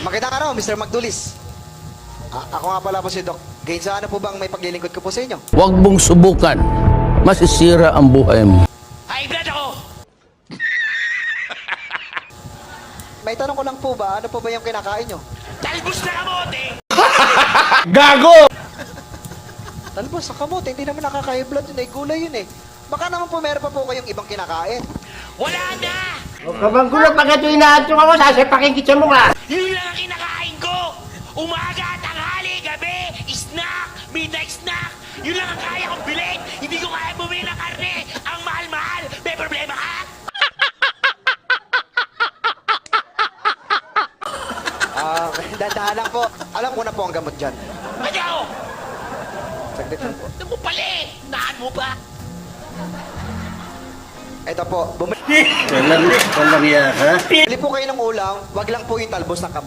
Magandang araw, Mr. Magdulis. Ako nga pala po si Doc. Gayon sa ano po bang may paglilingkod ko po sa inyo? Huwag mong subukan. Masisira ang buhay mo. High blood ako! May tanong ko lang po ba, ano po ba yung kinakain nyo? Talbos na kamote! Talbos sa kamote, hindi naman nakaka-high blood yun eh, gulay yun eh. Baka naman po meron pa po kayong ibang kinakain. Wala na! Huwag ka bang gulog pag ito inaatong ako, sasapakin kitsa mo nga. Yun lang ang kinakain ko! Umaga, tanghali, gabi, snack, midnight snack! Yun lang ang kaya kong bilhin! Hindi ko kaya bumili ng karne! Ang mahal-mahal! May problema ka? Dandahan lang po. Alam ko na po ang gamot dyan. Ayaw! Saglit lang po. Ano mo pala eh? Naan mo pa? Ito po, bumili Walang iya ka. po kayo ng ulam, wag lang po yung talbos ng kamote.